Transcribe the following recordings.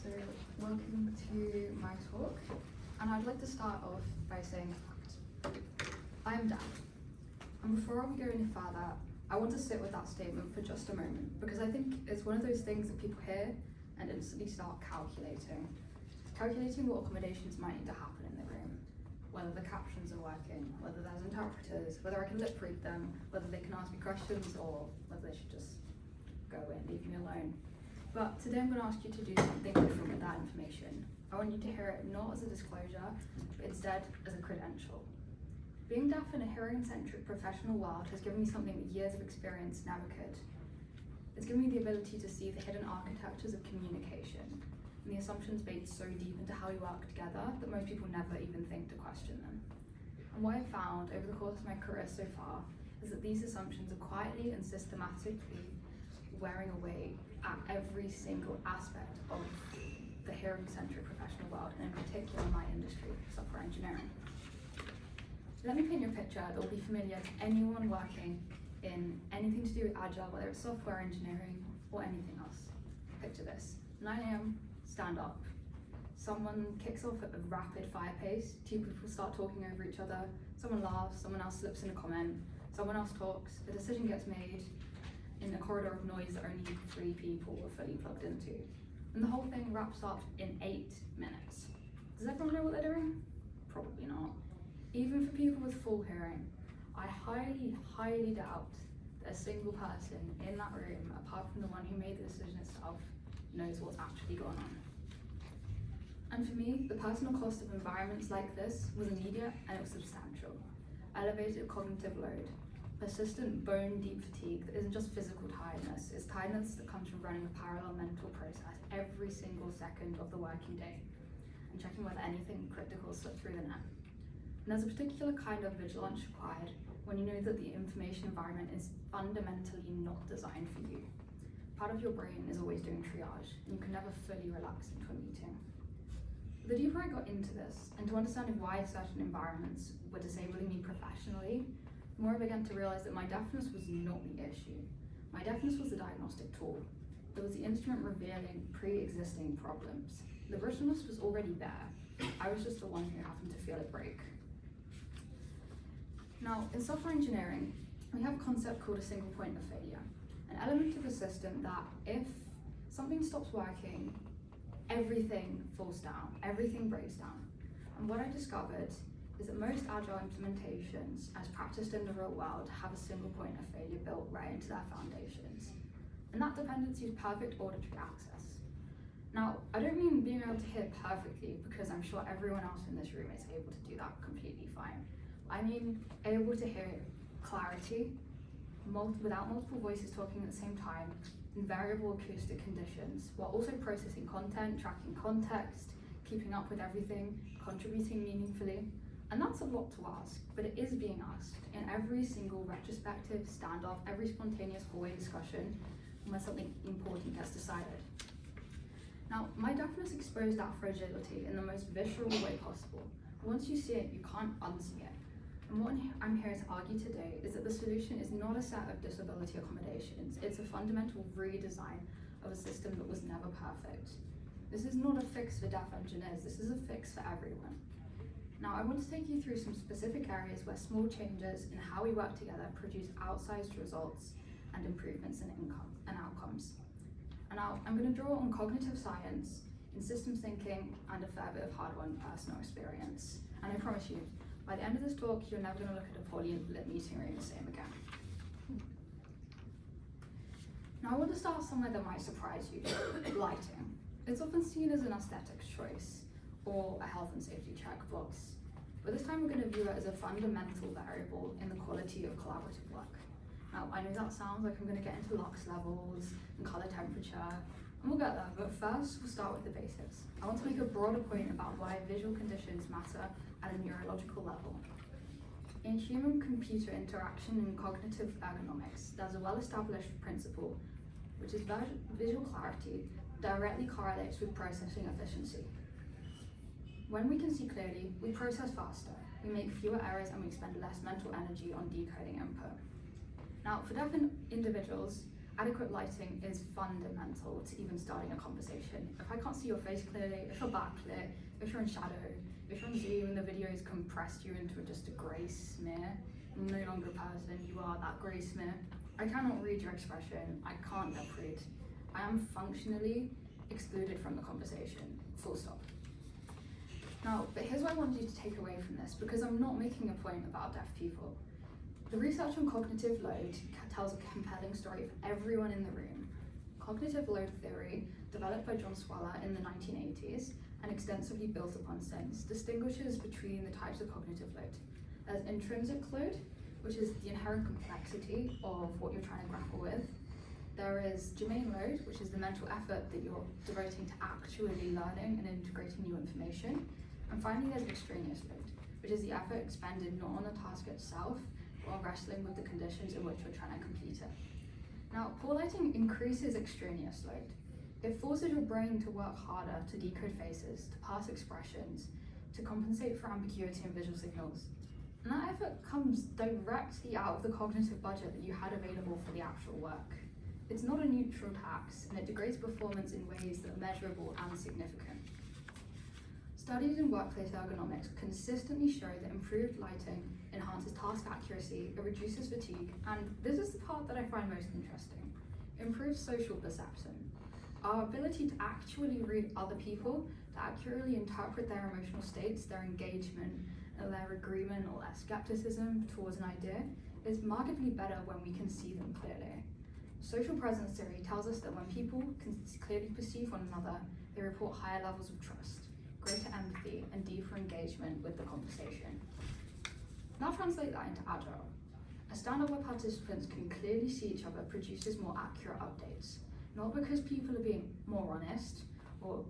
So welcome to my talk, and I'd like to start off by saying a fact. I am deaf, and before we go any further, I want to sit with that statement for just a moment, because I think it's one of those things that people hear and instantly start calculating what accommodations might need to happen in the room, whether the captions are working, whether there's interpreters, whether I can lip read them, whether they can ask me questions, or whether they should just go away and leave me alone. But today I'm going to ask you to do something different with that information. I want you to hear it not as a disclosure, but instead as a credential. Being deaf in a hearing-centric professional world has given me something that years of experience never could. It's given me the ability to see the hidden architectures of communication and the assumptions baked so deep into how we work together that most people never even think to question them. And what I've found over the course of my career so far is that these assumptions are quietly and systematically wearing away at every single aspect of the hearing-centric professional world, and in particular my industry, software engineering. Let me paint you a picture that will be familiar to anyone working in anything to do with Agile, whether it's software engineering or anything else. Picture this: 9 a.m, stand up. Someone kicks off at a rapid fire pace, two people start talking over each other, someone laughs, someone else slips in a comment, someone else talks, a decision gets made in a corridor of noise that only 3 people were fully plugged into. And the whole thing wraps up in 8 minutes. Does everyone know what they're doing? Probably not. Even for people with full hearing, I highly doubt that a single person in that room, apart from the one who made the decision itself, knows what's actually going on. And for me, the personal cost of environments like this was immediate and it was substantial. Elevated cognitive load, persistent bone-deep fatigue that isn't just physical tiredness, it's tiredness that comes from running a parallel mental process every single second of the working day and checking whether anything critical slipped through the net. And there's a particular kind of vigilance required when you know that the information environment is fundamentally not designed for you. Part of your brain is always doing triage, and you can never fully relax into a meeting. The deeper I got into this, and to understanding why certain environments were disabling me professionally, the more I began to realize that my deafness was not the issue. My deafness was the diagnostic tool. It was the instrument revealing pre-existing problems. The brittleness was already there. I was just the one who happened to feel it break. Now, in software engineering, we have a concept called a single point of failure, an element of the system that if something stops working, everything falls down, everything breaks down. And what I discovered is that most Agile implementations, as practiced in the real world, have a single point of failure built right into their foundations. And that dependency is perfect auditory access. Now, I don't mean being able to hear perfectly, because I'm sure everyone else in this room is able to do that completely fine. I mean able to hear clarity, without multiple voices talking at the same time, in variable acoustic conditions, while also processing content, tracking context, keeping up with everything, contributing meaningfully. And that's a lot to ask, but it is being asked in every single retrospective, standoff, every spontaneous hallway discussion, when something important gets decided. Now, my deafness exposed that fragility in the most visceral way possible. Once you see it, you can't unsee it. And what I'm here to argue today is that the solution is not a set of disability accommodations, it's a fundamental redesign of a system that was never perfect. This is not a fix for deaf engineers, this is a fix for everyone. Now, I want to take you through some specific areas where small changes in how we work together produce outsized results and improvements in income and outcomes. And now, I'm going to draw on cognitive science, in systems thinking, and a fair bit of hard-won personal experience. And I promise you, by the end of this talk, you're never going to look at a poorly lit meeting room the same again. Now, I want to start somewhere that might surprise you: lighting. It's often seen as an aesthetics choice or a health and safety checkbox, but this time we're going to view it as a fundamental variable in the quality of collaborative work. Now, I know that sounds like I'm going to get into lux levels and color temperature, and we'll get there, but first we'll start with the basics. I want to make a broader point about why visual conditions matter at a neurological level. In human-computer interaction and cognitive ergonomics, there's a well-established principle, which is visual clarity directly correlates with processing efficiency. When we can see clearly, we process faster, we make fewer errors, and we expend less mental energy on decoding input. Now, for deaf individuals, Adequate lighting is fundamental to even starting a conversation. If I can't see your face clearly, if you're backlit, if you're in shadow, if you're on Zoom and the video is compressed you into just a grey smear, you're no longer a person, you are that grey smear. I cannot read your expression, I can't lip read. I am functionally excluded from the conversation, full stop. Now, but here's what I want you to take away from this, because I'm not making a point about deaf people. The research on cognitive load tells a compelling story for everyone in the room. Cognitive load theory, developed by John Swaller in the 1980s and extensively built upon since, distinguishes between the types of cognitive load. There's intrinsic load, which is the inherent complexity of what you're trying to grapple with. There is germane load, which is the mental effort that you're devoting to actually learning and integrating new information. And finally, there's extraneous load, which is the effort expended not on the task itself, while wrestling with the conditions in which you're trying to complete it. Now, poor lighting increases extraneous load. It forces your brain to work harder to decode faces, to parse expressions, to compensate for ambiguity in visual signals. And that effort comes directly out of the cognitive budget that you had available for the actual work. It's not a neutral tax, and it degrades performance in ways that are measurable and significant. Studies in workplace ergonomics consistently show that improved lighting enhances task accuracy, it reduces fatigue, and this is the part that I find most interesting, improves social perception. Our ability to actually read other people, to accurately interpret their emotional states, their engagement, their agreement or their skepticism towards an idea is markedly better when we can see them clearly. Social presence theory tells us that when people can clearly perceive one another, they report higher levels of trust, greater empathy, and deeper engagement with the conversation. Now translate that into Agile. A stand-up where participants can clearly see each other produces more accurate updates, not because people are being more honest or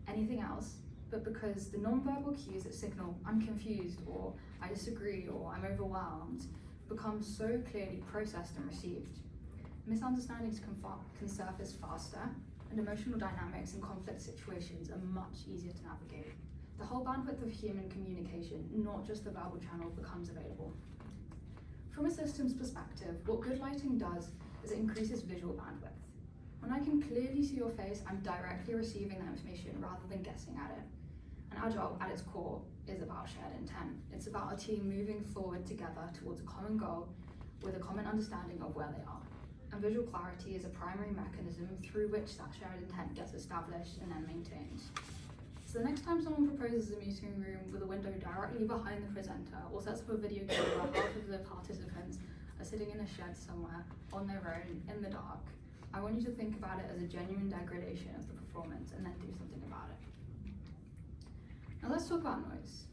anything else, but because the non-verbal cues that signal I'm confused or I disagree or I'm overwhelmed become so clearly processed and received. Misunderstandings can surface faster, and emotional dynamics in conflict situations are much easier to navigate. The whole bandwidth of human communication, not just the verbal channel, becomes available. From a systems perspective, what good lighting does is it increases visual bandwidth. When I can clearly see your face, I'm directly receiving that information rather than guessing at it. And Agile, at its core, is about shared intent. It's about a team moving forward together towards a common goal with a common understanding of where they are. And visual clarity is a primary mechanism through which that shared intent gets established and then maintained. So the next time someone proposes a meeting room with a window directly behind the presenter or sets up a video game where half of the participants are sitting in a shed somewhere on their own in the dark, I want you to think about it as a genuine degradation of the performance and then do something about it. Now let's talk about noise.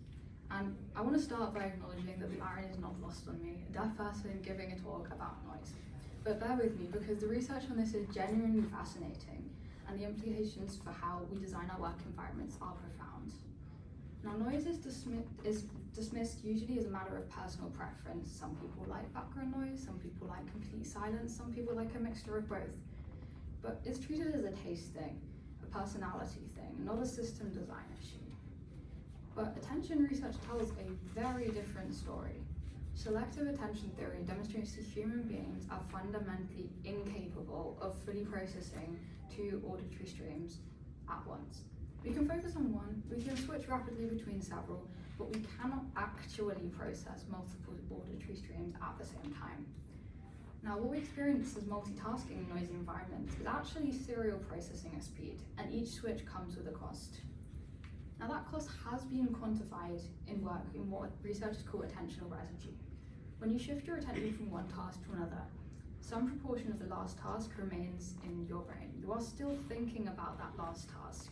And I want to start by acknowledging that the irony is not lost on me, a deaf person giving a talk about noise. But bear with me, because the research on this is genuinely fascinating, and the implications for how we design our work environments are profound. Now, noise is dismissed usually as a matter of personal preference. Some people like background noise, some people like complete silence, some people like a mixture of both. But it's treated as a taste thing, a personality thing, not a system design issue. But attention research tells a very different story. Selective attention theory demonstrates that human beings are fundamentally incapable of fully processing two auditory streams at once. We can focus on one, we can switch rapidly between several, but we cannot actually process multiple auditory streams at the same time. Now, what we experience as multitasking in noisy environments is actually serial processing at speed, and each switch comes with a cost. Now, that cost has been quantified in work in what researchers call attentional residue. When you shift your attention from one task to another, some proportion of the last task remains in your brain. You are still thinking about that last task.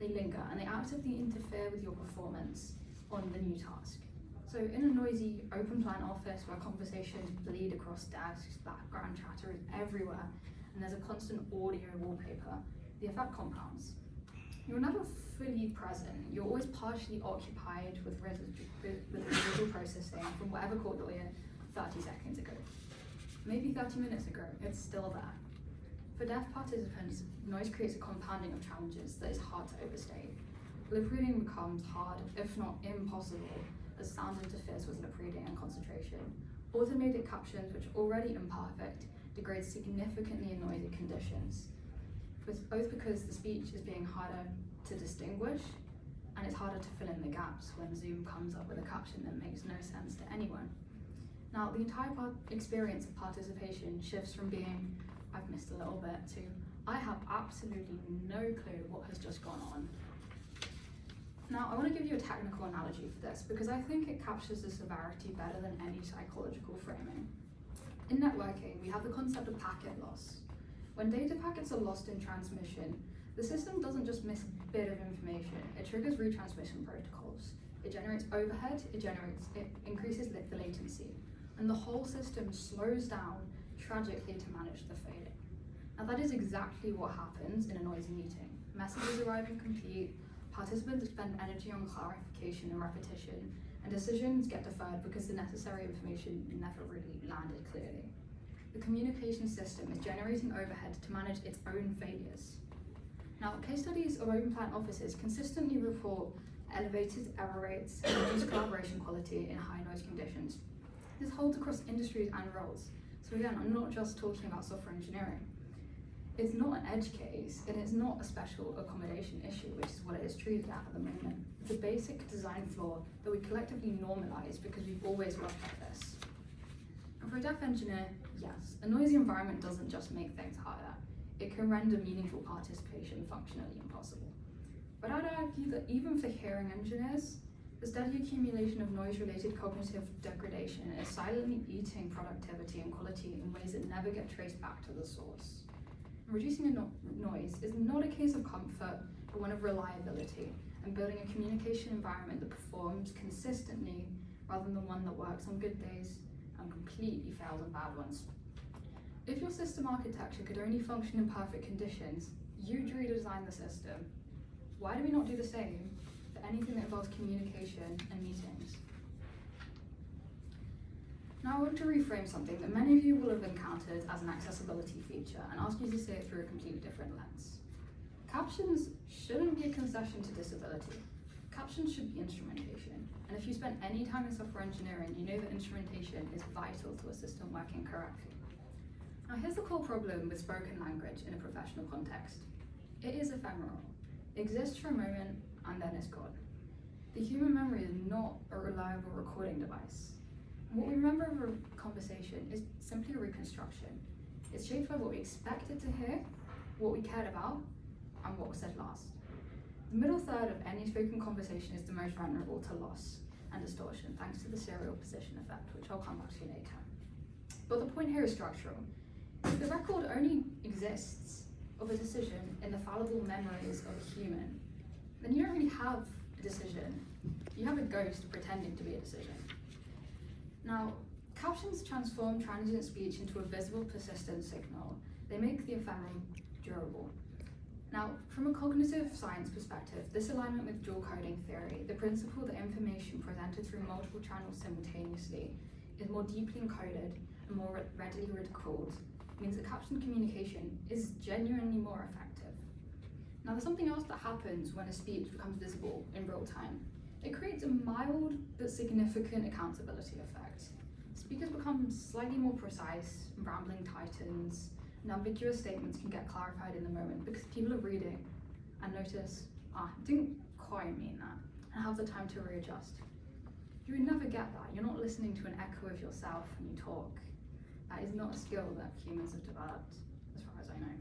They linger and they actively interfere with your performance on the new task. So in a noisy, open plan office where conversations bleed across desks, background chatter is everywhere, and there's a constant audio wallpaper, the effect compounds. You're never fully present. You're always partially occupied with residual processing from whatever caught your ear 30 seconds ago. Maybe 30 minutes ago, it's still there. For deaf participants, noise creates a compounding of challenges that is hard to overstate. Lip reading becomes hard, if not impossible, as sound interferes with lip reading and concentration. Automated captions, which are already imperfect, degrades significantly in noisy conditions, both because the speech is being harder to distinguish and it's harder to fill in the gaps when Zoom comes up with a caption that makes no sense to anyone. Now, the entire experience of participation shifts from being, I've missed a little bit, to I have absolutely no clue what has just gone on. Now, I want to give you a technical analogy for this because I think it captures the severity better than any psychological framing. In networking, we have the concept of packet loss. When data packets are lost in transmission, the system doesn't just miss a bit of information, it triggers retransmission protocols. It generates overhead, it increases the latency, and the whole system slows down tragically to manage the failure. Now that is exactly what happens in a noisy meeting. Messages arrive incomplete, participants expend energy on clarification and repetition, and decisions get deferred because the necessary information never really landed clearly. The communication system is generating overhead to manage its own failures. Now, case studies of open plan offices consistently report elevated error rates and reduced collaboration quality in high noise conditions. This holds across industries and roles. So again, I'm not just talking about software engineering. It's not an edge case, and it's not a special accommodation issue, which is what it is treated at the moment. It's a basic design flaw that we collectively normalize because we've always worked like this. And for a deaf engineer, yes, a noisy environment doesn't just make things harder. It can render meaningful participation functionally impossible. But I'd argue that even for hearing engineers, the steady accumulation of noise-related cognitive degradation is silently eating productivity and quality in ways that never get traced back to the source. Reducing noise is not a case of comfort, but one of reliability, and building a communication environment that performs consistently rather than one that works on good days and completely fails on bad ones. If your system architecture could only function in perfect conditions, you'd redesign the system. Why do we not do the same for anything that involves communication and meetings? Now I want to reframe something that many of you will have encountered as an accessibility feature and ask you to see it through a completely different lens. Captions shouldn't be a concession to disability. Captions should be instrumentation. And if you spend any time in software engineering, you know that instrumentation is vital to a system working correctly. Now here's the core problem with spoken language in a professional context. It is ephemeral. It exists for a moment and then it's gone. The human memory is not a reliable recording device. What we remember of a conversation is simply a reconstruction. It's shaped by what we expected to hear, what we cared about, and what was said last. The middle third of any spoken conversation is the most vulnerable to loss and distortion, thanks to the serial position effect, which I'll come back to later. But the point here is structural. If the record only exists of a decision in the fallible memories of a human, then you don't really have a decision. You have a ghost pretending to be a decision. Now, captions transform transient speech into a visible, persistent signal. They make the ephemeral durable. Now, from a cognitive science perspective, this alignment with dual coding theory, the principle that information presented through multiple channels simultaneously is more deeply encoded and more readily recalled, means that caption communication is genuinely more effective. Now, there's something else that happens when a speech becomes visible in real time. It creates a mild but significant accountability effect. Speakers become slightly more precise, rambling tightens, and ambiguous statements can get clarified in the moment because people are reading and notice, didn't quite mean that, and have the time to readjust. You would never get that. You're not listening to an echo of yourself when you talk. That is not a skill that humans have developed, as far as I know.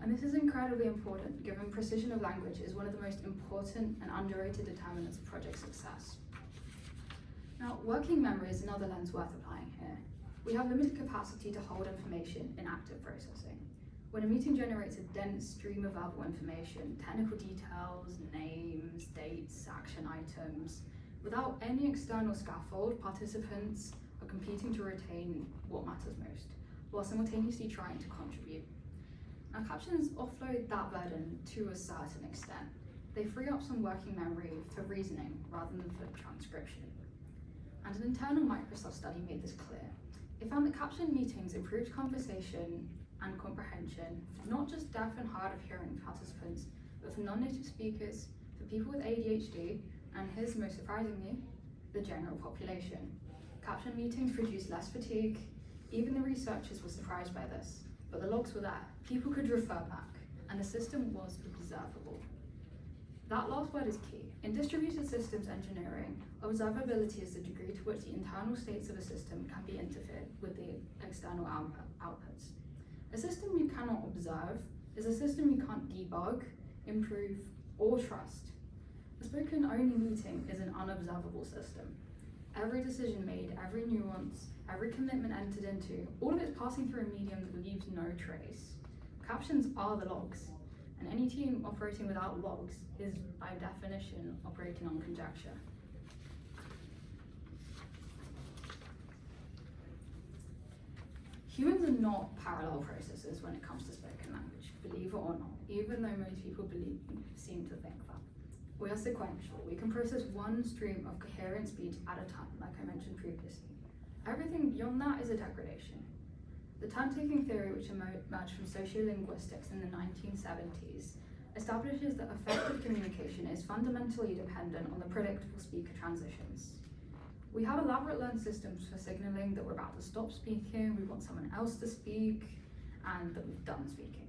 And this is incredibly important, given precision of language is one of the most important and underrated determinants of project success. Now, working memory is another lens worth applying here. We have limited capacity to hold information in active processing. When a meeting generates a dense stream of verbal information, technical details, names, dates, action items, without any external scaffold, participants are competing to retain what matters most, while simultaneously trying to contribute. Now, captions offload that burden to a certain extent. They free up some working memory for reasoning rather than for transcription. And an internal Microsoft study made this clear. It found that captioned meetings improved conversation and comprehension for not just deaf and hard of hearing participants, but for non-native speakers, for people with ADHD, and here's most surprisingly, the general population. Captioned meetings produce less fatigue, Even the researchers were surprised by this, but the logs were there. People could refer back, and the system was observable. That last word is key. In distributed systems engineering, observability is the degree to which the internal states of a system can be interfered with the external outputs. A system you cannot observe is a system you can't debug, improve, or trust. A spoken-only meeting is an unobservable system. Every decision made, every nuance, every commitment entered into, all of it's passing through a medium that leaves no trace. Captions are the logs, and any team operating without logs is, by definition, operating on conjecture. Humans are not parallel processes when it comes to spoken language, believe it or not, even though most people seem to think that. We are sequential. We can process one stream of coherent speech at a time, like I mentioned previously. Everything beyond that is a degradation. The turn-taking theory, which emerged from sociolinguistics in the 1970s, establishes that effective communication is fundamentally dependent on the predictable speaker transitions. We have elaborate learned systems for signaling that we're about to stop speaking, we want someone else to speak, and that we've done speaking.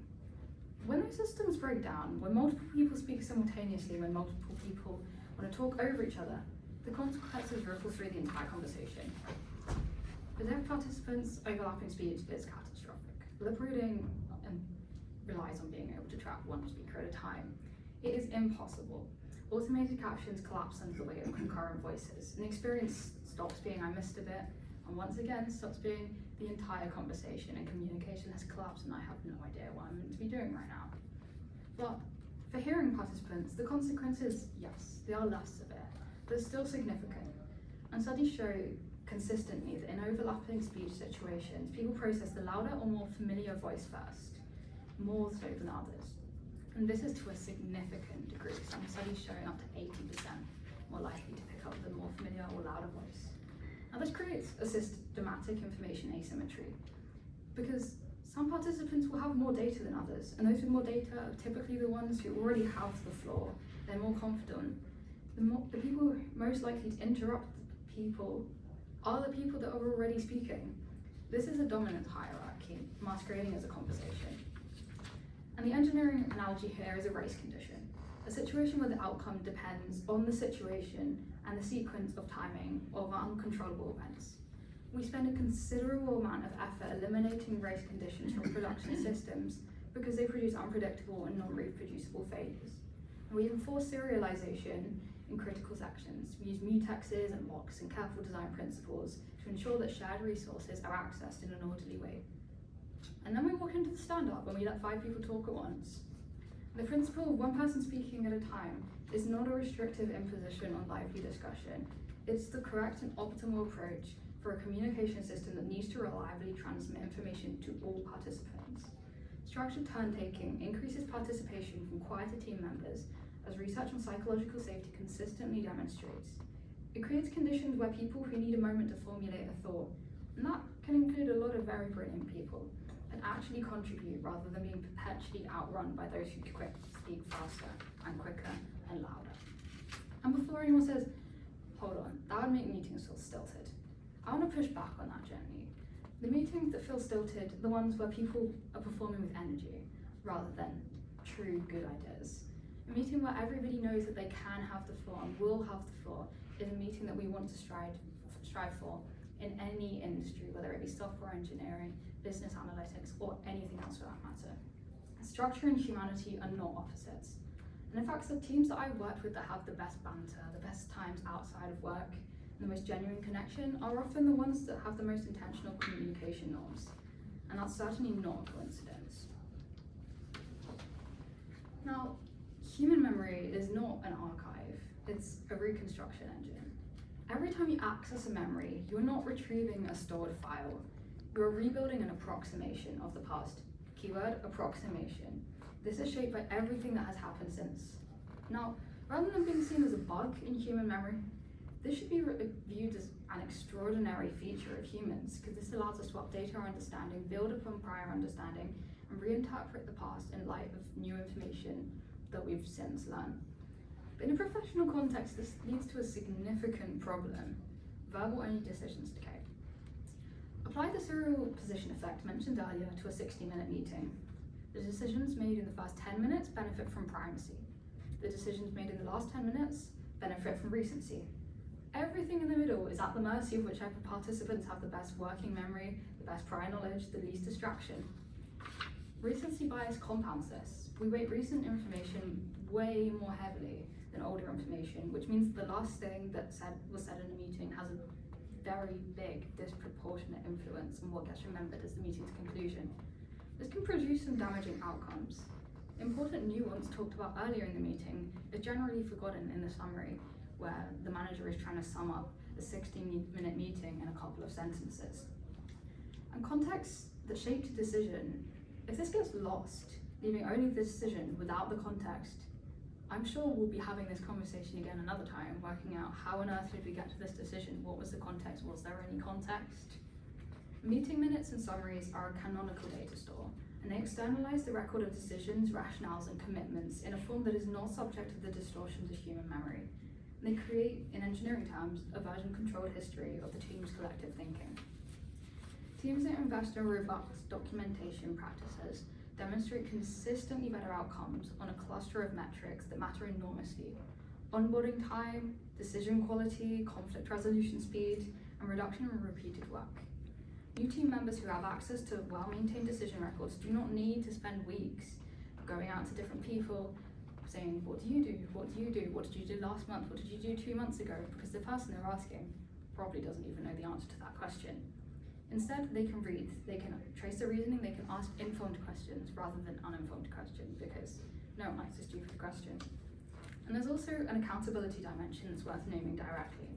When those systems break down, when multiple people speak simultaneously, when multiple people want to talk over each other, the consequences ripple through the entire conversation. For deaf participants, overlapping speech is catastrophic. Lip reading relies on being able to track one speaker at a time. It is impossible. Automated captions collapse under the weight of concurrent voices, and the experience stops being "I missed a bit," and once again stops being the entire conversation, and communication has collapsed and I have no idea what I'm meant to be doing right now. But for hearing participants, the consequences, yes, they are less severe, but still significant. And studies show consistently that in overlapping speech situations, people process the louder or more familiar voice first, more so than others. And this is to a significant degree, some studies showing up to 80% more likely to pick up the more familiar or louder voice. Now this creates a systematic information asymmetry, because some participants will have more data than others, and those with more data are typically the ones who already have the floor. They're more confident. The people most likely to interrupt people are the people that are already speaking. This is a dominant hierarchy, masquerading as a conversation. And the engineering analogy here is a race condition, a situation where the outcome depends on the situation and the sequence of timing of uncontrollable events. We spend a considerable amount of effort eliminating race conditions from production systems because they produce unpredictable and non-reproducible failures. And we enforce serialization in critical sections. We use mutexes and locks and careful design principles to ensure that shared resources are accessed in an orderly way. And then we walk into the stand-up and we let 5 people talk at once. The principle of one person speaking at a time is not a restrictive imposition on lively discussion. It's the correct and optimal approach for a communication system that needs to reliably transmit information to all participants. Structured turn-taking increases participation from quieter team members, as research on psychological safety consistently demonstrates. It creates conditions where people who need a moment to formulate a thought, and that can include a lot of very brilliant people, and actually contribute rather than being perpetually outrun by those who speak faster and quicker and louder. And before anyone says, hold on, that would make meetings feel stilted, I want to push back on that gently. The meetings that feel stilted, the ones where people are performing with energy rather than true good ideas. A meeting where everybody knows that they can have the floor and will have the floor is a meeting that we want to strive for in any industry, whether it be software engineering, business analytics, or anything else for that matter. Structure and humanity are not opposites. And in fact, the teams that I've worked with that have the best banter, the best times outside of work, and the most genuine connection are often the ones that have the most intentional communication norms. And that's certainly not a coincidence. Now, human memory is not an archive, it's a reconstruction engine. Every time you access a memory, you're not retrieving a stored file, you're rebuilding an approximation of the past. Keyword, approximation. This is shaped by everything that has happened since. Now, rather than being seen as a bug in human memory, this should be viewed as an extraordinary feature of humans, because this allows us to update our understanding, build upon prior understanding, and reinterpret the past in light of new information that we've since learned. But in a professional context, this leads to a significant problem: verbal-only decisions decay. Apply the serial position effect mentioned earlier to a 60-minute meeting. The decisions made in the first 10 minutes benefit from primacy. The decisions made in the last 10 minutes benefit from recency. Everything in the middle is at the mercy of whichever participants have the best working memory, the best prior knowledge, the least distraction. Recency bias compounds this. We weight recent information way more heavily than older information, which means the last thing that was said in a meeting has a very big disproportionate influence on what gets remembered as the meeting's conclusion. This can produce some damaging outcomes. Important nuance talked about earlier in the meeting is generally forgotten in the summary, where the manager is trying to sum up a 60-minute meeting in a couple of sentences. And context that shaped a decision, if this gets lost, leaving only the decision without the context, I'm sure we'll be having this conversation again another time, working out how on earth did we get to this decision, what was the context, was there any context? Meeting minutes and summaries are a canonical data store, and they externalize the record of decisions, rationales, and commitments in a form that is not subject to the distortions of human memory. And they create, in engineering terms, a version-controlled history of the team's collective thinking. Teams that invest in robust documentation practices demonstrate consistently better outcomes on a cluster of metrics that matter enormously: onboarding time, decision quality, conflict resolution speed, and reduction in repeated work. New team members who have access to well-maintained decision records do not need to spend weeks going out to different people saying, what do you do? What do you do? What did you do last month? What did you do 2 months ago? Because the person they're asking probably doesn't even know the answer to that question. Instead, they can read, they can trace their reasoning, they can ask informed questions rather than uninformed questions, because no one likes a stupid question. And there's also an accountability dimension that's worth naming directly.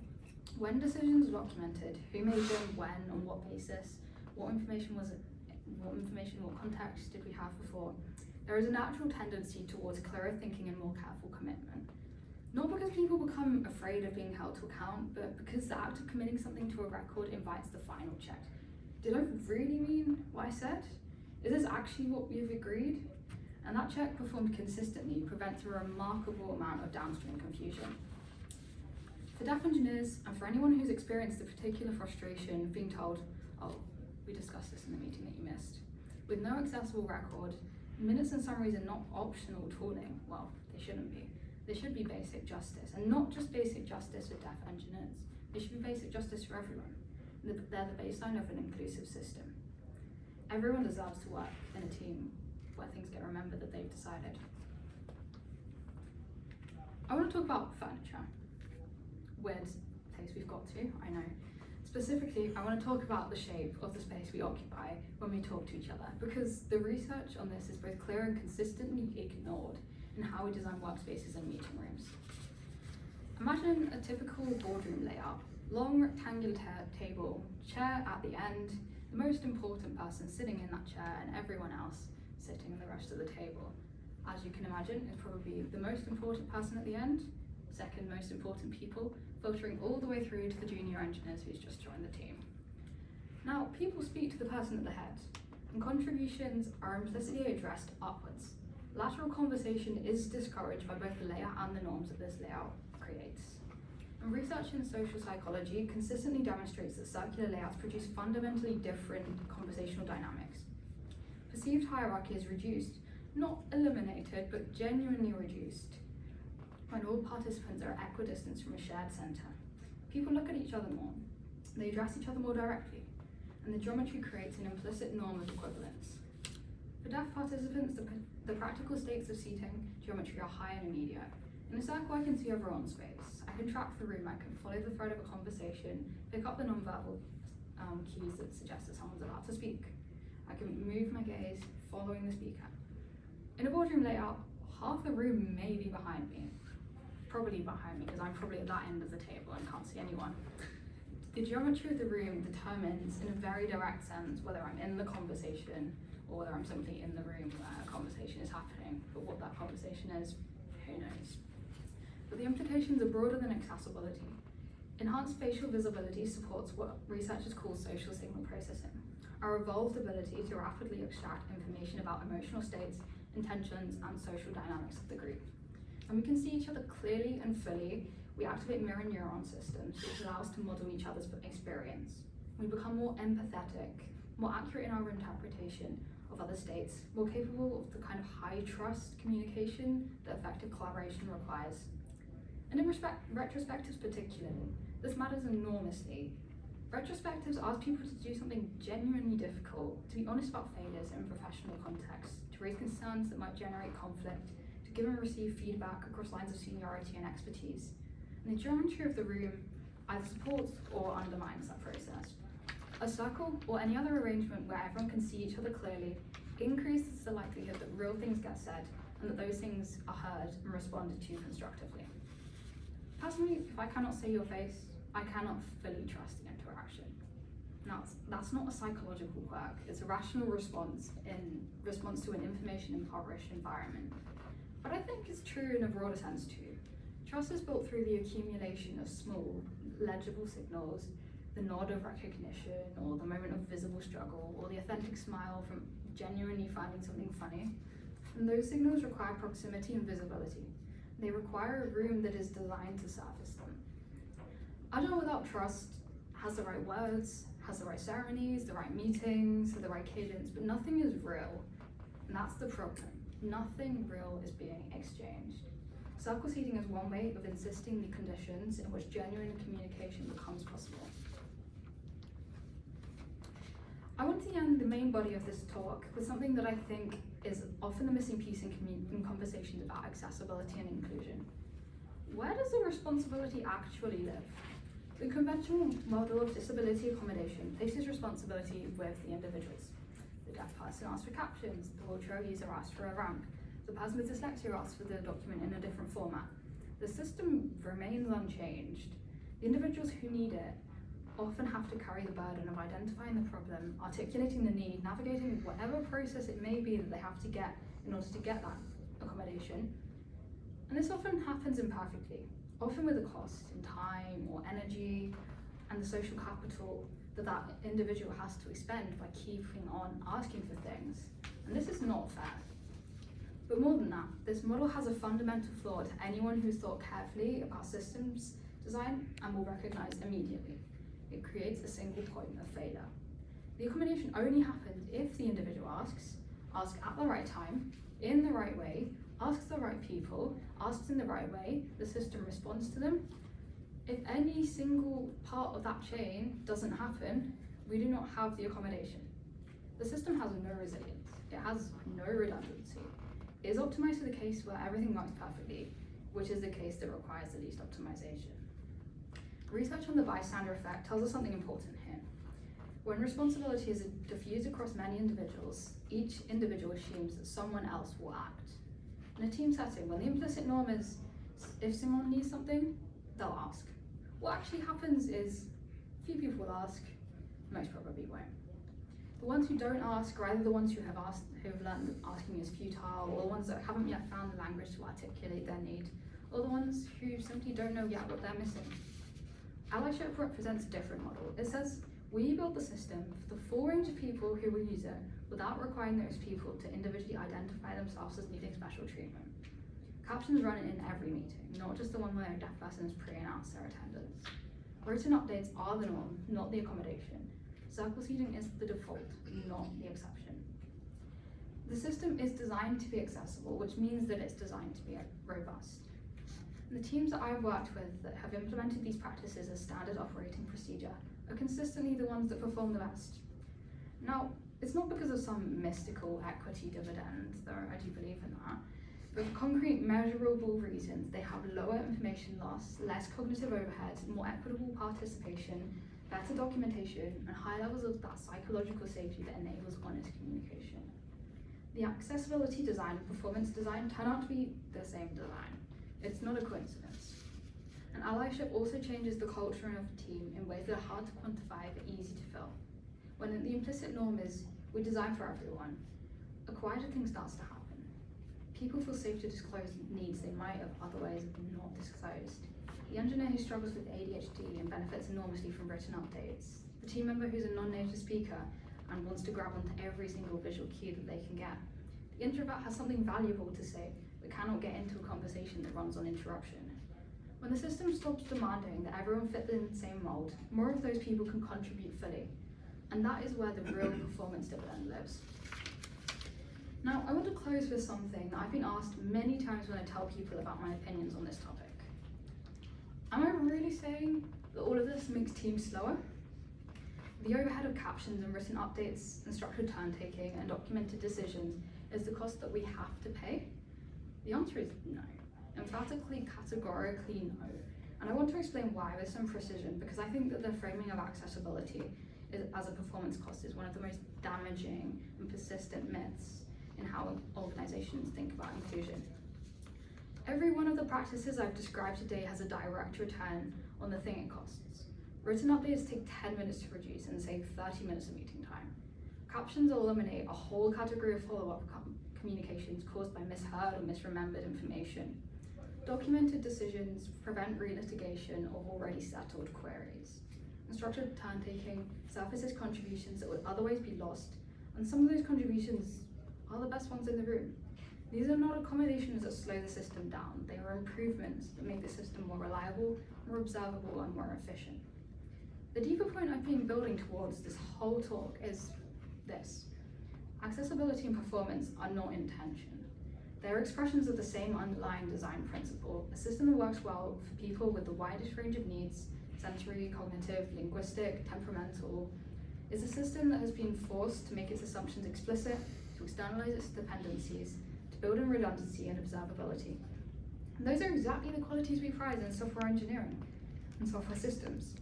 When decisions are documented, who made them, when, on what basis, what information, what context did we have before, there is a natural tendency towards clearer thinking and more careful commitment. Not because people become afraid of being held to account, but because the act of committing something to a record invites the final check. Did I really mean what I said? Is this actually what we've agreed? And that check performed consistently prevents a remarkable amount of downstream confusion. For deaf engineers, and for anyone who's experienced the particular frustration of being told, oh, we discussed this in the meeting that you missed, with no accessible record, minutes and summaries are not optional tooling. Well, they shouldn't be. They should be basic justice, and not just basic justice for deaf engineers. They should be basic justice for everyone. They're the baseline of an inclusive system. Everyone deserves to work in a team where things get remembered that they've decided. I want to talk about furniture. Weird place we've got to, I know. Specifically, I want to talk about the shape of the space we occupy when we talk to each other, because the research on this is both clear and consistently ignored in how we design workspaces and meeting rooms. Imagine a typical boardroom layout: long rectangular table, chair at the end, the most important person sitting in that chair, and everyone else sitting in the rest of the table. As you can imagine, it's probably the most important person at the end, second most important people, filtering all the way through to the junior engineers who's just joined the team. Now, people speak to the person at the head, and contributions are implicitly addressed upwards. Lateral conversation is discouraged by both the layout and the norms that this layout creates. And research in social psychology consistently demonstrates that circular layouts produce fundamentally different conversational dynamics. Perceived hierarchy is reduced, not eliminated, but genuinely reduced, when all participants are equidistant from a shared center. People look at each other more, they address each other more directly, and the geometry creates an implicit norm of equivalence. For deaf participants, the practical states of seating geometry are high and immediate. In a circle, I can see everyone's face. I can track the room, I can follow the thread of a conversation, pick up the nonverbal cues that suggest that someone's about to speak. I can move my gaze following the speaker. In a boardroom layout, half the room may be behind me. Probably behind me, because I'm probably at that end of the table and can't see anyone. The geometry of the room determines, in a very direct sense, whether I'm in the conversation or whether I'm simply in the room where a conversation is happening. But what that conversation is, who knows? But the implications are broader than accessibility. Enhanced facial visibility supports what researchers call social signal processing, our evolved ability to rapidly extract information about emotional states, intentions, and social dynamics of the group. And we can see each other clearly and fully. We activate mirror neuron systems, which allow us to model each other's experience. We become more empathetic, more accurate in our interpretation of other states, more capable of the kind of high trust communication that effective collaboration requires. And in retrospectives particularly, this matters enormously. Retrospectives ask people to do something genuinely difficult, to be honest about failures in professional contexts, to raise concerns that might generate conflict, to give and receive feedback across lines of seniority and expertise. And the geometry of the room either supports or undermines that process. A circle or any other arrangement where everyone can see each other clearly increases the likelihood that real things get said and that those things are heard and responded to constructively. Personally, if I cannot see your face, I cannot fully trust the interaction. Now, that's not a psychological quirk, it's a rational response in response to an information-impoverished environment. But I think it's true in a broader sense too. Trust is built through the accumulation of small, legible signals, the nod of recognition, or the moment of visible struggle, or the authentic smile from genuinely finding something funny. And those signals require proximity and visibility. They require a room that is designed to surface them. Agile without trust has the right words, has the right ceremonies, the right meetings, the right cadence, but nothing is real. And that's the problem. Nothing real is being exchanged. Circle seating is one way of insisting the conditions in which genuine communication becomes possible. I want to end the main body of this talk with something that I think is often the missing piece in conversations about accessibility and inclusion. Where does the responsibility actually live? The conventional model of disability accommodation places responsibility with the individuals. The deaf person asks for captions, the wheelchair user asks for a ramp, the person with dyslexia asks for the document in a different format. The system remains unchanged. The individuals who need it often have to carry the burden of identifying the problem, articulating the need, navigating whatever process it may be that they have to get in order to get that accommodation. And this often happens imperfectly, often with a cost in time or energy and the social capital that individual has to expend by keeping on asking for things. And this is not fair. But more than that, this model has a fundamental flaw to anyone who's thought carefully about systems design and will recognize immediately. It creates a single point of failure. The accommodation only happens if the individual asks at the right time, in the right way, asks the right people, asks in the right way, the system responds to them. If any single part of that chain doesn't happen, we do not have the accommodation. The system has no resilience. It has no redundancy. It is optimized for the case where everything works perfectly, which is the case that requires the least optimization. Research on the bystander effect tells us something important here. When responsibility is diffused across many individuals, each individual assumes that someone else will act. In a team setting, when the implicit norm is if someone needs something, they'll ask. What actually happens is few people will ask, most probably won't. The ones who don't ask are either the ones who have learned that asking is futile, or the ones that haven't yet found the language to articulate their need, or the ones who simply don't know yet what they're missing. Allyship represents a different model. It says, we build the system for the full range of people who will use it without requiring those people to individually identify themselves as needing special treatment. Captions run in every meeting, not just the one where a deaf person is pre-announced their attendance. Written updates are the norm, not the accommodation. Circle seating is the default, not the exception. The system is designed to be accessible, which means that it's designed to be robust. The teams that I've worked with that have implemented these practices as standard operating procedure are consistently the ones that perform the best. Now, it's not because of some mystical equity dividend, though I do believe in that, but for concrete, measurable reasons. They have lower information loss, less cognitive overhead, more equitable participation, better documentation, and high levels of that psychological safety that enables honest communication. The accessibility design and performance design turn out to be the same design. It's not a coincidence. And allyship also changes the culture of a team in ways that are hard to quantify but easy to fill. When the implicit norm is, we design for everyone, a quieter thing starts to happen. People feel safe to disclose needs they might have otherwise not disclosed. The engineer who struggles with ADHD and benefits enormously from written updates. The team member who's a non-native speaker and wants to grab onto every single visual cue that they can get. The introvert has something valuable to say, but cannot get into a conversation that runs on interruption. When the system stops demanding that everyone fit in the same mold, more of those people can contribute fully. And that is where the real performance dividend lives. Now, I want to close with something that I've been asked many times when I tell people about my opinions on this topic. Am I really saying that all of this makes teams slower? The overhead of captions and written updates and structured turn-taking and documented decisions is the cost that we have to pay? The answer is no. Emphatically, categorically no. And I want to explain why with some precision, because I think that the framing of accessibility as a performance cost is one of the most damaging and persistent myths in how organizations think about inclusion. Every one of the practices I've described today has a direct return on the thing it costs. Written updates take 10 minutes to produce and save 30 minutes of meeting time. Captions eliminate a whole category of follow-up communications caused by misheard or misremembered information. Documented decisions prevent relitigation of already settled queries. And structured turn-taking surfaces contributions that would otherwise be lost, and some of those contributions are the best ones in the room. These are not accommodations that slow the system down, they are improvements that make the system more reliable, more observable, and more efficient. The deeper point I've been building towards this whole talk is this. Accessibility and performance are not in tension. They are expressions of the same underlying design principle, a system that works well for people with the widest range of needs, sensory, cognitive, linguistic, temperamental, is a system that has been forced to make its assumptions explicit, to externalize its dependencies, to build in redundancy and observability. And those are exactly the qualities we prize in software engineering and software systems.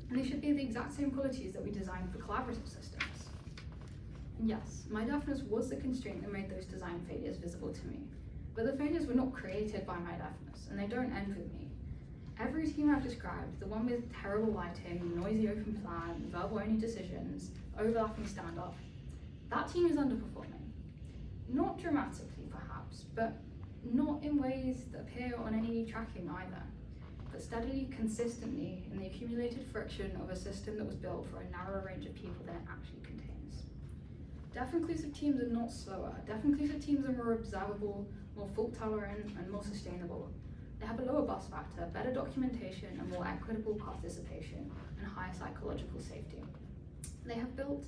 And they should be the exact same qualities that we design for collaborative systems. And yes, my deafness was the constraint that made those design failures visible to me. But the failures were not created by my deafness, and they don't end with me. Every team I've described, the one with terrible lighting, noisy open plan, verbal-only decisions, overlapping stand-up, that team is underperforming. Not dramatically, perhaps, but not in ways that appear on any tracking either, but steadily, consistently, in the accumulated friction of a system that was built for a narrower range of people than it actually contains. Deaf inclusive teams are not slower. Deaf inclusive teams are more observable, more fault tolerant, and more sustainable. They have a lower bust factor, better documentation, and more equitable participation, and higher psychological safety. They have built,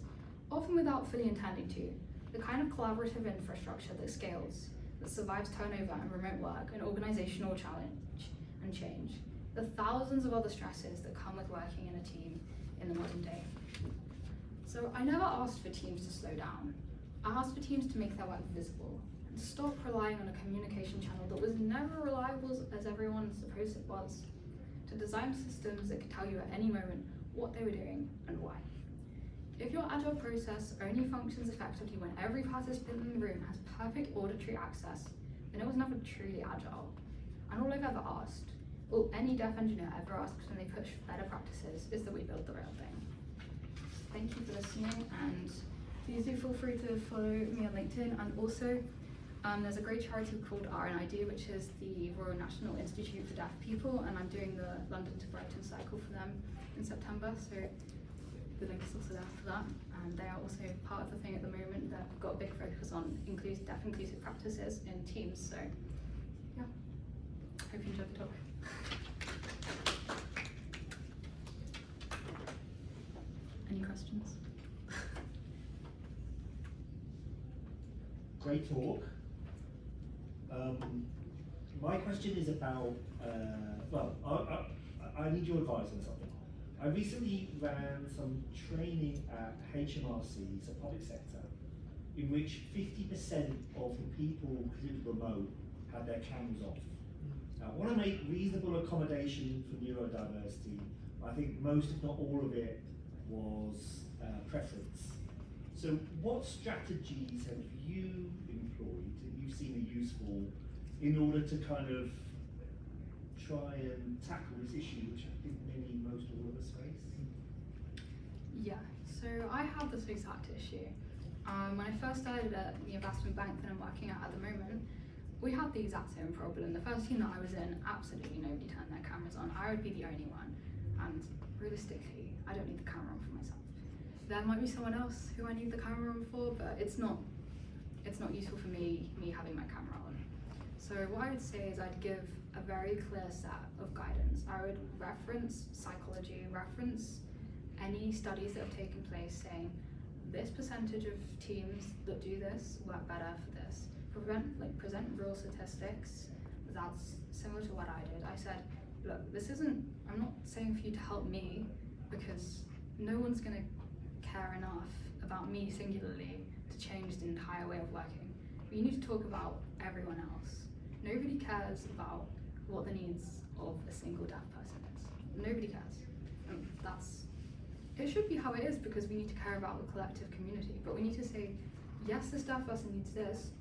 often without fully intending to, the kind of collaborative infrastructure that scales, that survives turnover and remote work, and organizational challenge and change, the thousands of other stresses that come with working in a team in the modern day. So I never asked for teams to slow down. I asked for teams to make their work visible and stop relying on a communication channel that was never reliable as everyone supposed it was, to design systems that could tell you at any moment what they were doing and why. If your Agile process only functions effectively when every participant in the room has perfect auditory access, then it was never truly Agile. And all I've ever asked, all any deaf engineer ever asks when they push better practices, is that we build the real thing. Thank you for listening, and please do feel free to follow me on LinkedIn. And also, there's a great charity called RNID, which is the Royal National Institute for Deaf People, and I'm doing the London to Brighton cycle for them in September, so the link is also there for that. And they are also part of the thing at the moment that have got a big focus on deaf inclusive practices in teams. So yeah, hope you enjoyed the talk. Any questions? Great talk. My question is about, I need your advice on something. I recently ran some training at HMRC, it's a public sector, in which 50% of the people who did remote had their cameras off. Now, I want to make reasonable accommodation for neurodiversity. I think most, if not all of it, was preference. So what strategies have you employed that you've seen are useful in order to kind of try and tackle this issue, which I think most all of us face? Yeah, so I have this exact issue. When I first started at the investment bank that I'm working at the moment, we had the exact same problem. The first team that I was in, absolutely nobody turned their cameras on. I would be the only one, and realistically, I don't need the camera on for myself. There might be someone else who I need the camera on for, but it's not useful for me having my camera on. So what I would say is I'd give a very clear set of guidance. I would reference psychology, reference any studies that have taken place saying this percentage of teams that do this work better for this. Present real statistics. That's similar to what I did. I said, look, I'm not saying for you to help me, because no one's gonna care enough about me singularly to change the entire way of working. But you need to talk about everyone else. Nobody cares about what the needs of a single deaf person is. Nobody cares. And it should be how it is, because we need to care about the collective community. But we need to say, yes, this deaf person needs this,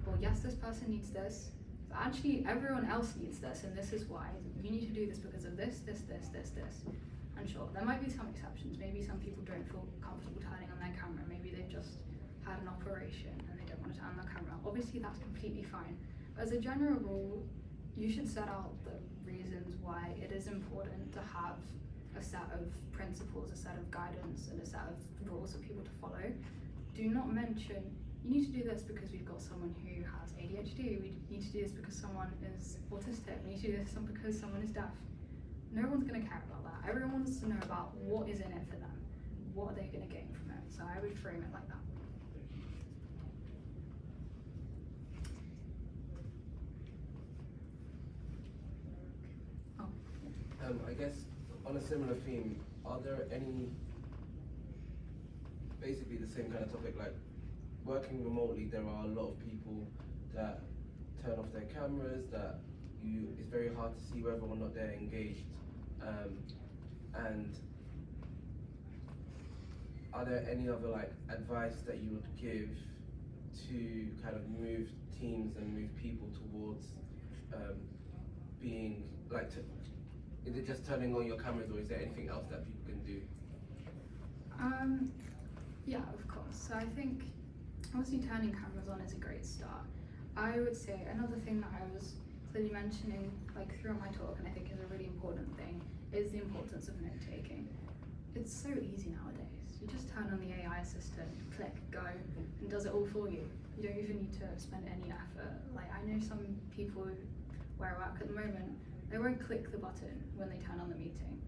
or yes, this person needs this, but actually everyone else needs this, and this is why. You need to do this because of this. And sure, there might be some exceptions. Maybe some people don't feel comfortable turning on their camera. Maybe they've just had an operation and they don't want to turn on their camera. Obviously, that's completely fine. But as a general rule, you should set out the reasons why it is important to have a set of principles, a set of guidance, and a set of rules for people to follow. Do not mention, you need to do this because we've got someone who has ADHD, we need to do this because someone is autistic, we need to do this because someone is deaf. No one's going to care about that. Everyone wants to know about what is in it for them. What are they going to gain from it? So I would frame it like that. I guess on a similar theme, are there any, basically the same kind of topic, like working remotely, there are a lot of people that turn off their cameras, that it's very hard to see whether or not they're engaged. And are there any other advice that you would give to kind of move teams and move people towards being is it just turning on your cameras, or is there anything else that people can do? Yeah, of course. So I think obviously turning cameras on is a great start. I would say another thing that I was clearly mentioning throughout my talk, and I think is a really important thing, is the importance of note taking. It's so easy nowadays. You just turn on the AI assistant, click, go, and does it all for you. You don't even need to spend any effort. I know some people where I work at the moment, they won't click the button when they turn on the meeting.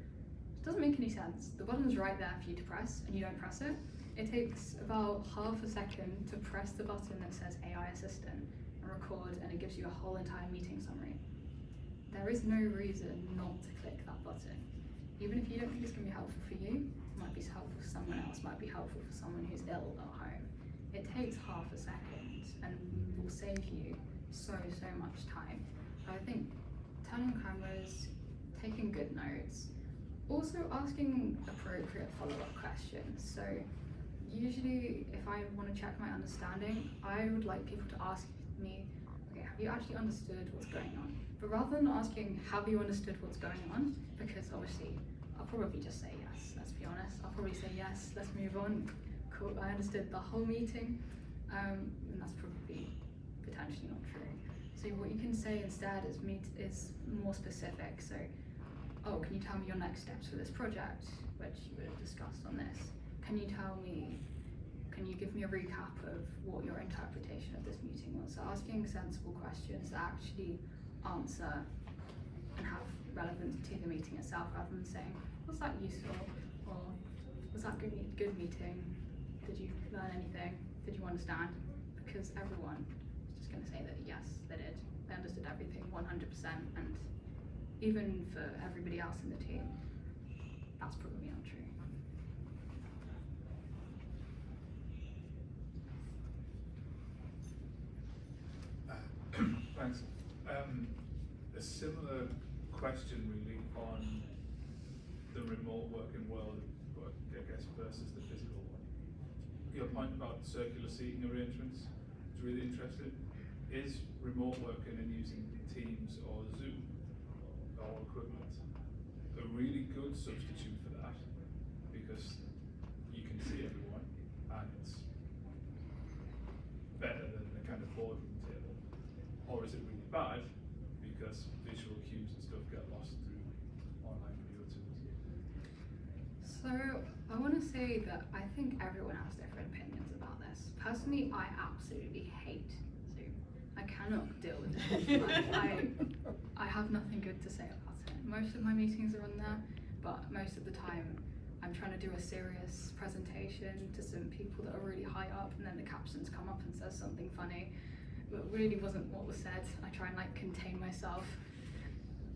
It doesn't make any sense. The button's right there for you to press, and you don't press it. It takes about half a second to press the button that says AI assistant and record, and it gives you a whole entire meeting summary. There is no reason not to click that button. Even if you don't think it's going to be helpful for you, it might be helpful for someone else, might be helpful for someone who's ill at home. It takes half a second and will save you so much time. I think turning on cameras, taking good notes, also asking appropriate follow-up questions. So usually if I want to check my understanding, I would like people to ask me, okay, have you actually understood what's going on? But rather than asking, have you understood what's going on? Because obviously, I'll probably just say yes, let's be honest. I'll probably say yes, let's move on. Cool, I understood the whole meeting. And that's probably potentially not true. So what you can say instead is more specific. So, oh, can you tell me your next steps for this project, which you would have discussed on this? Can you give me a recap of what your interpretation of this meeting was? So asking sensible questions that actually answer and have relevance to the meeting itself, rather than saying, was that useful? Or was that good meeting? Did you learn anything? Did you understand? Because everyone is just going to say that yes, they did. They understood everything 100%, and even for everybody else in the team, that's probably not true. Thanks. A similar question really on the remote working world, but I guess versus the physical one. Your point about circular seating arrangements is really interesting. Is remote working and using Teams or Zoom or equivalent a really good substitute for that? Because you can see everyone and it's better than the kind of boardroom table. Or is it really bad because visual cues and stuff get lost through online video tools? So I want to say that I think everyone has different opinions about this. Personally, I absolutely hate Zoom. I I'm not gonna deal with it. I have nothing good to say about it. Most of my meetings are on there, but most of the time I'm trying to do a serious presentation to some people that are really high up, and then the captions come up and says something funny, but really wasn't what was said. I try and like contain myself.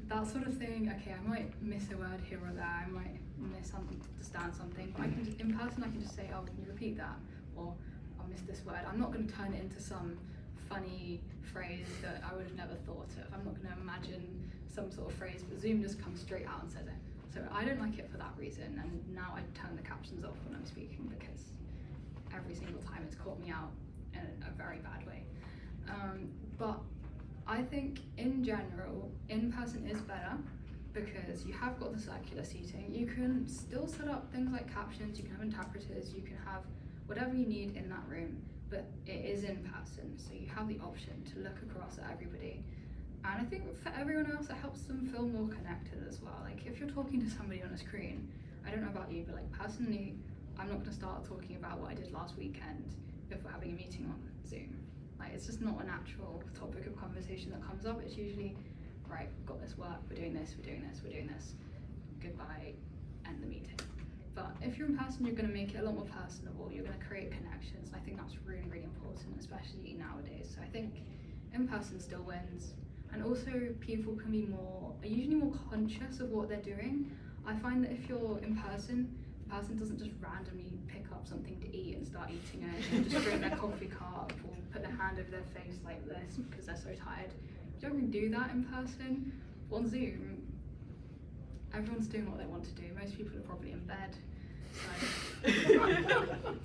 That sort of thing, okay, I might miss a word here or there, I might misunderstand something, but in person I can just say, oh, can you repeat that? Or I'll miss this word. I'm not going to turn it into some funny phrase that I would have never thought of. I'm not going to imagine some sort of phrase, but Zoom just comes straight out and says it. So I don't like it for that reason, and now I turn the captions off when I'm speaking because every single time it's caught me out in a very bad way. But I think in general, in-person is better because you have got the circular seating. You can still set up things like captions, you can have interpreters, you can have whatever you need in that room, but it is in person, so you have the option to look across at everybody. And I think for everyone else, it helps them feel more connected as well. Like if you're talking to somebody on a screen, I don't know about you, but like personally, I'm not gonna start talking about what I did last weekend if we're having a meeting on Zoom. Like it's just not a natural topic of conversation that comes up. It's usually, right, we've got this work, we're doing this, we're doing this, we're doing this, goodbye, end the meeting. But if you're in person, you're gonna make it a lot more personable, you're gonna create connections, and I think that's really, really important, especially nowadays. So I think in person still wins. And also people can be are usually more conscious of what they're doing. I find that if you're in person, the person doesn't just randomly pick up something to eat and start eating it, and just drink their coffee cup or put their hand over their face like this because they're so tired. You don't really do that in person. On Zoom, everyone's doing what they want to do. Most people are probably in bed.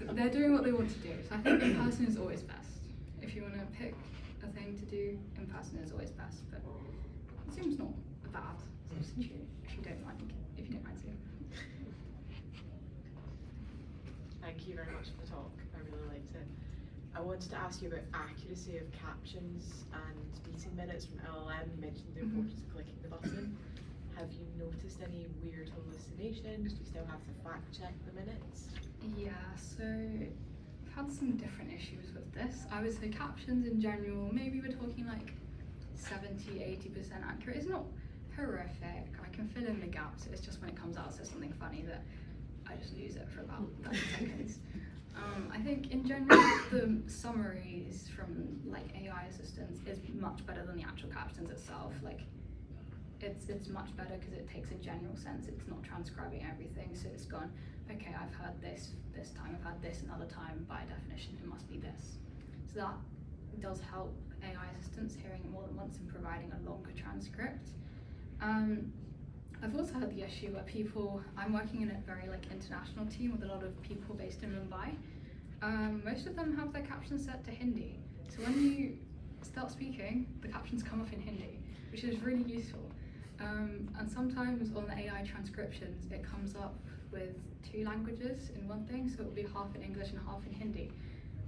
So they're doing what they want to do. So I think in person is always best. If you want to pick a thing to do, in person is always best. But Zoom's not a bad substitute if you don't mind Zoom. Thank you very much for the talk. I really liked it. I wanted to ask you about accuracy of captions and meeting minutes from LLM. You mentioned the importance of clicking the button. Have you noticed any weird hallucinations? Do you still have to fact check the minutes? Yeah, so I've had some different issues with this. I would say captions in general, maybe we're talking like 70-80% accurate. It's not horrific. I can fill in the gaps. It's just when it comes out says something funny that I just lose it for about 30 seconds. I think in general the summaries from like AI assistants is much better than the actual captions itself. Like it's much better because it takes a general sense. It's not transcribing everything, so it's gone, okay, I've heard this time, I've had this another time, by definition it must be this. So that does help AI assistants hearing it more than once and providing a longer transcript. I've also had the issue where I'm working in a very like international team with a lot of people based in Mumbai. Most of them have their captions set to Hindi. So when you start speaking, the captions come up in Hindi, which is really useful. And sometimes on the AI transcriptions, it comes up with 2 languages in one thing, so it will be half in English and half in Hindi,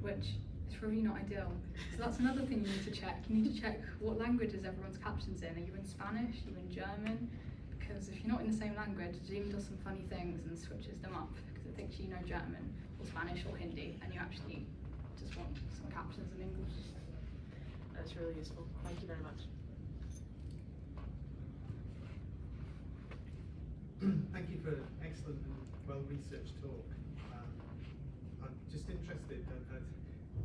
which is probably not ideal. So that's another thing you need to check. You need to check what languages everyone's captions in. Are you in Spanish? Are you in German? Because if you're not in the same language, Zoom does some funny things and switches them up because it thinks you know German or Spanish or Hindi, and you actually just want some captions in English. That's really useful. Thank you very much. Thank you for an excellent and well-researched talk. I'm just interested, I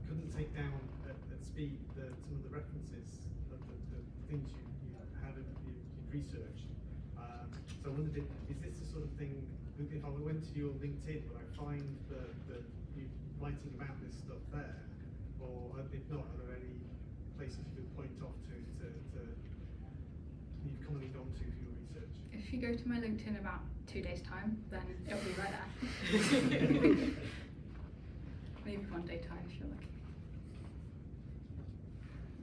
couldn't take down at speed some of the references of the things you had and you'd researched. So I wondered, is this the sort of thing, if I went to your LinkedIn, would I find you writing about this stuff there? Or if not, are there any places you could point off to you've commonly gone to for your research? If you go to my LinkedIn about 2 days' time, then it'll be right there. Maybe 1 day time if you're lucky.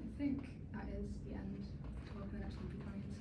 I think that is the end of the talk, and the next one will be coming in